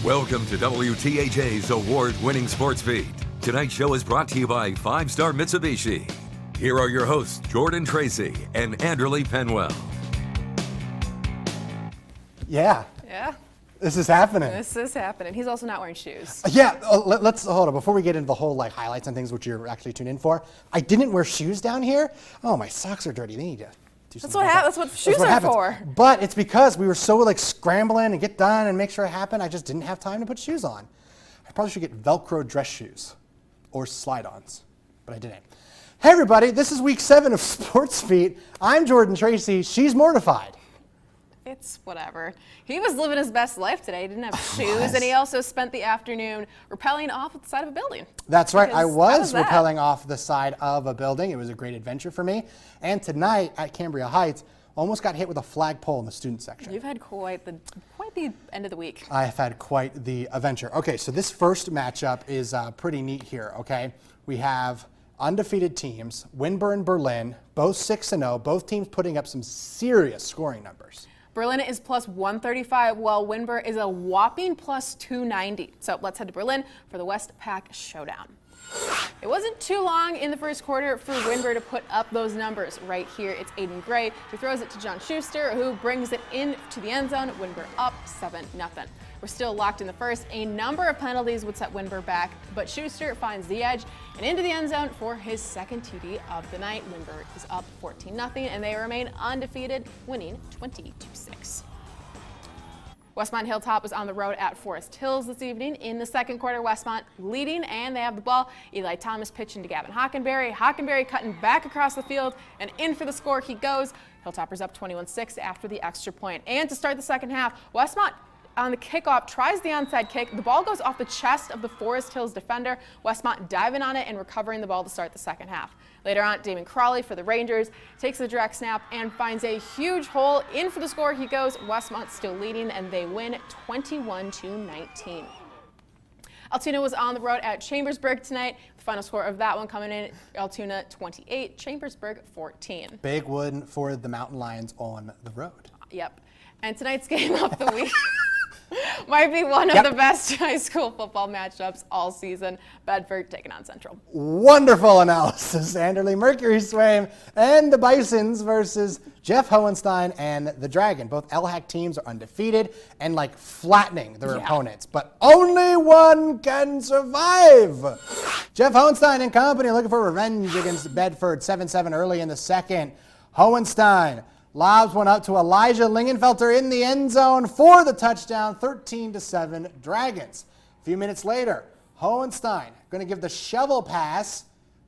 Welcome to WTHA's award-winning Sports Beat. Tonight's show is brought to you by 5-Star Mitsubishi. Here are your hosts, Jordan Tracy and Anderly Penwell. Yeah. Yeah. This is happening. This is happening. He's also not wearing shoes. Yeah, let's hold on. Before we get into the whole highlights and things which you're actually tuned in for, I didn't wear shoes down here. Oh, my socks are dirty. They need to do something. That's what shoes are for. But it's because we were so scrambling and get done and make sure it happened. I just didn't have time to put shoes on. I probably should get Velcro dress shoes or slide-ons, but I didn't. Hey everybody, this is week 7 of Sportsbeat. I'm Jordan Tracy. She's mortified. It's whatever. He was living his best life today. He didn't have shoes, and he also spent the afternoon rappelling off the side of a building. That's right. I was rappelling off the side of a building. It was a great adventure for me. And tonight at Cambria Heights, almost got hit with a flagpole in the student section. You've had quite the end of the week. I have had quite the adventure. Okay, so this first matchup is pretty neat here, okay? We have undefeated teams, Winber and Berlin, both 6-0, both teams putting up some serious scoring numbers. Berlin is plus 135, while Winber is a whopping plus 290. So let's head to Berlin for the Westpac showdown. It wasn't too long in the first quarter for Winber to put up those numbers. Right here, it's Aiden Gray who throws it to John Schuster, who brings it into the end zone. Winber up 7-0. We're still locked in the first. A number of penalties would set Winber back, but Schuster finds the edge and into the end zone for his second TD of the night. Winber is up 14-0, and they remain undefeated, winning 20-6. Westmont Hilltop was on the road at Forest Hills this evening. In the second quarter, Westmont leading, and they have the ball. Eli Thomas pitching to Gavin Hockenberry. Hockenberry cutting back across the field, and in for the score he goes. Hilltoppers up 21-6 after the extra point. And to start the second half, Westmont on the kickoff tries the onside kick. The ball goes off the chest of the Forest Hills defender. Westmont diving on it and recovering the ball to start the second half. Later on, Damon Crawley for the Rangers takes the direct snap and finds a huge hole. In for the score he goes. Westmont still leading, and they win 21-19. Altoona was on the road at Chambersburg tonight. The final score of that one coming in, Altoona 28, Chambersburg 14. Big win for the Mountain Lions on the road. Yep. And tonight's game of the week might be one of the best high school football matchups all season. Bedford taking on Central. Wonderful analysis, Anderly. Mercury Swaim and the Bisons versus Jeff Hohenstein and the Dragon. Both LHAC teams are undefeated and flattening their opponents, but only one can survive. Jeff Hohenstein and company looking for revenge against Bedford. 7-7 early in the second. Hohenstein lobs one up to Elijah Lingenfelter in the end zone for the touchdown, 13-7 Dragons. A few minutes later, Hohenstein going to give the shovel pass.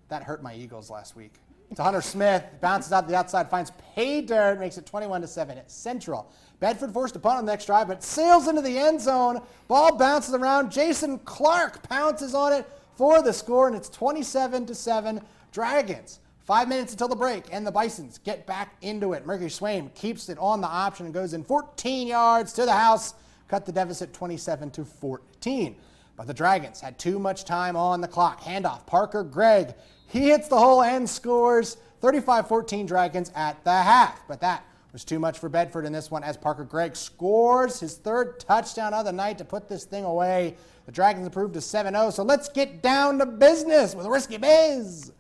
That hurt my Eagles last week. To Hunter Smith, bounces out the outside, finds pay dirt, makes it 21-7 Central. Bedford forced to punt on the next drive, but sails into the end zone. Ball bounces around. Jason Clark pounces on it for the score, and it's 27-7 Dragons. 5 minutes until the break, and the Bisons get back into it. Mercury Swaim keeps it on the option and goes in 14 yards to the house, cut the deficit 27-14. But the Dragons had too much time on the clock. Handoff, Parker Gregg. He hits the hole and scores. 35-14 Dragons at the half. But that was too much for Bedford in this one as Parker Gregg scores his third touchdown of the night to put this thing away. The Dragons improved to 7-0. So let's get down to business with Risky Biz.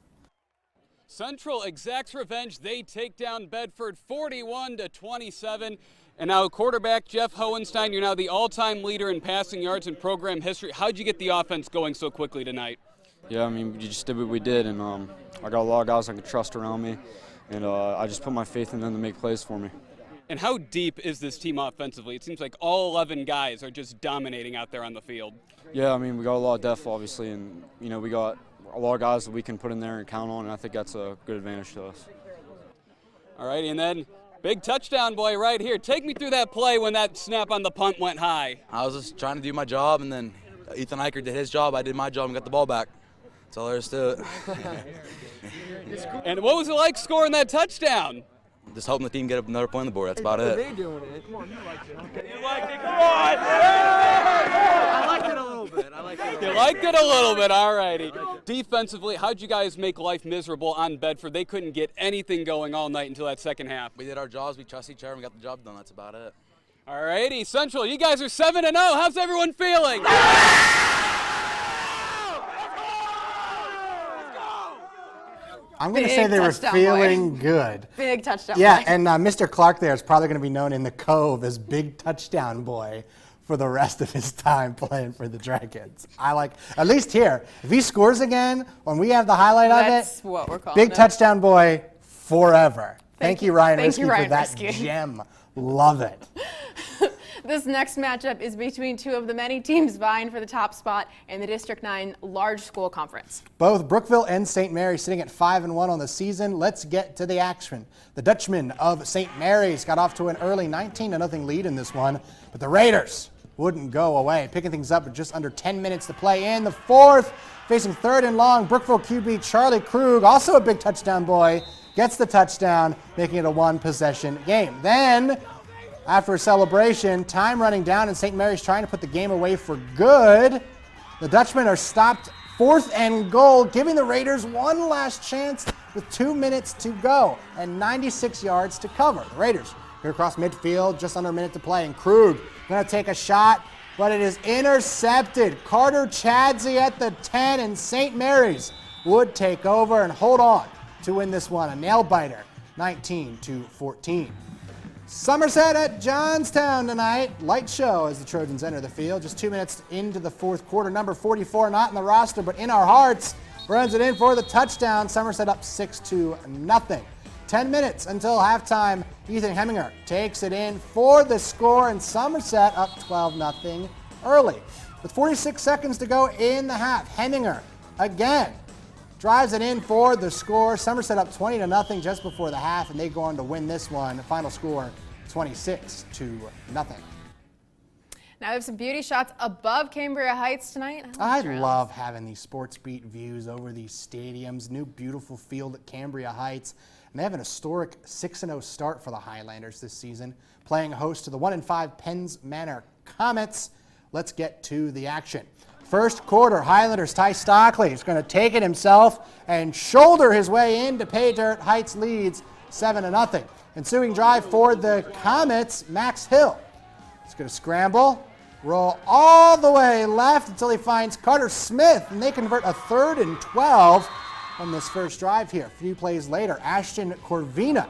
Central exacts revenge. They take down Bedford 41-27. And now quarterback Jeff Hohenstein, you're now the all-time leader in passing yards in program history. How'd you get the offense going so quickly tonight? Yeah, I mean, we just did what we did, and I got a lot of guys I could trust around me, and I just put my faith in them to make plays for me. And how deep is this team offensively? It seems like all 11 guys are just dominating out there on the field. Yeah, I mean, we got a lot of depth, obviously, and, we got a lot of guys that we can put in there and count on, and I think that's a good advantage to us. All right, and then big touchdown boy right here. Take me through that play when that snap on the punt went high. I was just trying to do my job, and then Ethan Eicher did his job. I did my job and got the ball back. That's all there is to it. And what was it like scoring that touchdown? Just helping the team get another point on the board. That's about it. They doing it. Come on, you liked it. Okay. You liked it. Come on. I liked it a little bit. You liked it a little bit. All righty. Defensively, how'd you guys make life miserable on Bedford? They couldn't get anything going all night until that second half. We did our jobs. We trust each other. And we got the job done. That's about it. All righty, Central, you guys are 7-0. How's everyone feeling? I'm going to Big say they were touchdown, feeling boy. good. Big touchdown. Yeah, boy. and Mr. Clark there is probably going to be known in the Cove as Big Touchdown Boy for the rest of his time playing for the Dragons. I like, at least here, if he scores again, when we have the highlight That's of it, what we're calling Big it. Touchdown Boy forever. Thank you, Ryan Thank you, Risky, Ryan for that Risky. gem. Love it. This next matchup is between two of the many teams vying for the top spot in the District 9 Large School Conference. Both Brookville and St. Mary's sitting at 5-1 on the season. Let's get to the action. The Dutchmen of St. Mary's got off to an early 19-0 lead in this one, but the Raiders wouldn't go away, picking things up with just under 10 minutes to play in the fourth. Facing third and long, Brookville QB Charlie Krug, also a big touchdown boy, gets the touchdown, making it a one-possession game. Then, after a celebration, time running down, and St. Mary's trying to put the game away for good. The Dutchmen are stopped 4th and goal, giving the Raiders one last chance with 2 minutes to go and 96 yards to cover. The Raiders go across midfield, just under a minute to play, and Krug going to take a shot, but it is intercepted. Carter Chadsey at the 10, and St. Mary's would take over and hold on to win this one, a nail-biter, 19-14. Somerset at Johnstown tonight. Light show as the Trojans enter the field. Just 2 minutes into the fourth quarter. Number 44, not in the roster, but in our hearts, runs it in for the touchdown. Somerset up 6-0. 10 minutes until halftime. Ethan Heminger takes it in for the score, and Somerset up 12-0 early. With 46 seconds to go in the half, Heminger again drives it in for the score. Somerset up 20-0 just before the half, and they go on to win this one. Final score 26-0. Now we have some beauty shots above Cambria Heights tonight. I love having these Sportsbeat views over these stadiums. New beautiful field at Cambria Heights. And they have an historic 6-0 start for the Highlanders this season, playing host to the 1-5 Penns Manor Comets. Let's get to the action. First quarter, Highlanders, Ty Stockley is going to take it himself and shoulder his way into pay dirt. Heights leads 7-0. Ensuing drive for the Comets, Max Hill is going to scramble, roll all the way left until he finds Carter Smith, and they convert a 3rd and 12 on this first drive here. A few plays later, Ashton Corvina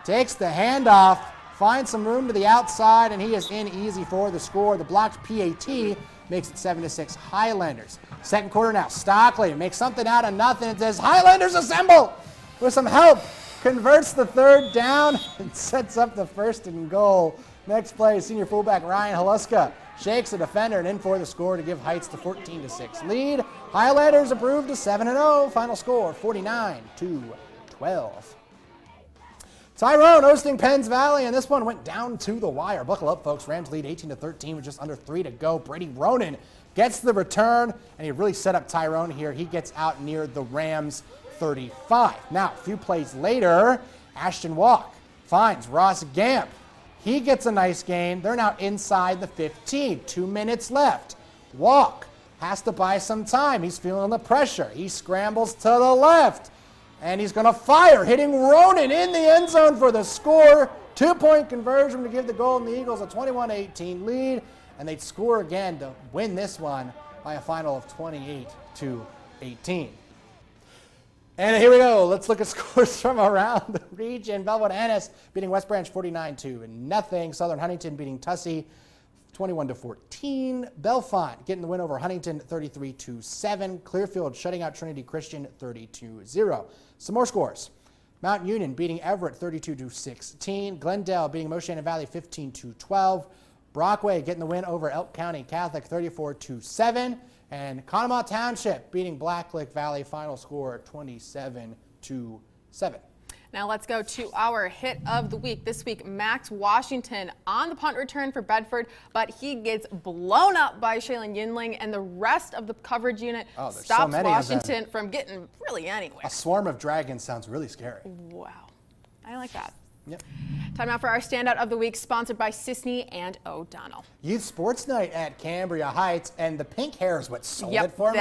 takes the handoff, finds some room to the outside, and he is in easy for the score. The blocked PAT makes it 7-6 Highlanders. Second quarter now, Stockley makes something out of nothing. It says, Highlanders assemble! With some help, converts the 3rd down and sets up the 1st and goal. Next play, senior fullback Ryan Haluska shakes a defender and in for the score to give Heights the 14-6 lead. Highlanders improved to 7-0. Final score 49-12. Tyrone hosting Penns Valley, and this one went down to the wire. Buckle up, folks. Rams lead 18-13 with just under 3 to go. Brady Ronan gets the return, and he really set up Tyrone here. He gets out near the Rams 35. Now, a few plays later, Ashton Walk finds Ross Gamp. He gets a nice gain. They're now inside the 15. 2 minutes left. Walk has to buy some time. He's feeling the pressure. He scrambles to the left. And he's going to fire, hitting Ronan in the end zone for the score. 2-point conversion to give the Golden Eagles a 21-18 lead. And they'd score again to win this one by a final of 28-18. And here we go. Let's look at scores from around the region. Bellwood Annis beating West Branch 49-0. Southern Huntington beating Tussey 21-14. Bellefonte getting the win over Huntington 33-7. Clearfield shutting out Trinity Christian 32-0. Some more scores. Mount Union beating Everett 32-16. Glendale beating Moshannon Valley 15-12. Brockway getting the win over Elk County Catholic 34-7. And Conemaugh Township beating Blacklick Valley, final score 27-7. Now let's go to our hit of the week. This week, Max Washington on the punt return for Bedford, but he gets blown up by Shaylin Yinling, and the rest of the coverage unit stops Washington from getting really anywhere. A swarm of dragons sounds really scary. Wow. I like that. Yep. Time out for our standout of the week, sponsored by Sisney and O'Donnell. Youth Sports Night at Cambria Heights, and the pink hair is what sold Yep, it for me.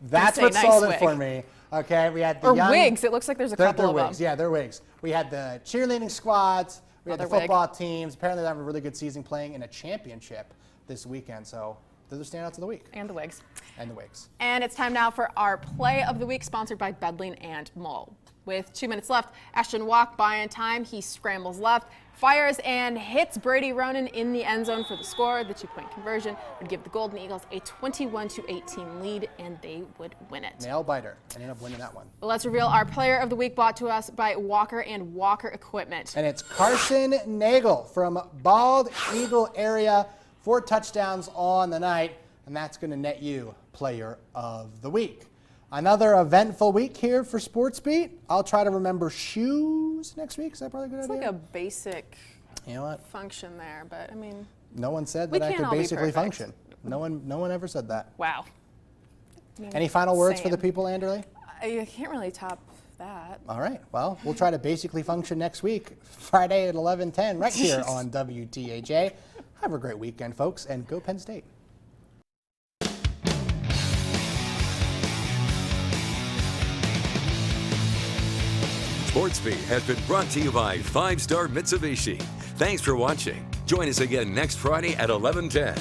that's what nice sold wig. it for me. Okay, we had the wigs. It looks like there's a couple they're of wigs. them. Yeah, they're wigs. We had the cheerleading squads. We had the Other football teams. Apparently, they have a really good season playing in a championship this weekend. So those are standouts of the week. And the Wigs. And the Wigs. And it's time now for our play of the week, sponsored by Bedling and Mull. With 2 minutes left, Ashton walked by in time. He scrambles left, fires and hits Brady Ronan in the end zone for the score. The 2-point conversion would give the Golden Eagles a 21-18 lead, and they would win it. Nail biter. Ended up winning that one. Let's reveal our player of the week, brought to us by Walker and Walker Equipment. And it's Carson Nagel from Bald Eagle area. 4 touchdowns on the night, and that's going to net you player of the week. Another eventful week here for Sportsbeat. I'll try to remember shoes next week. Is that probably a good idea? It's like a basic what? function there, but I mean. No one said we that I can't could all be basically perfect. function. No one ever said that. Wow. I mean, Any final words for the same. people, Anderly? I can't really top that. All right. Well, we'll try to basically function next week, Friday at 11:10, right here on WTAJ. Have a great weekend, folks, and go Penn State. Sportsbeat has been brought to you by 5 Star Mitsubishi. Thanks for watching. Join us again next Friday at 11:10.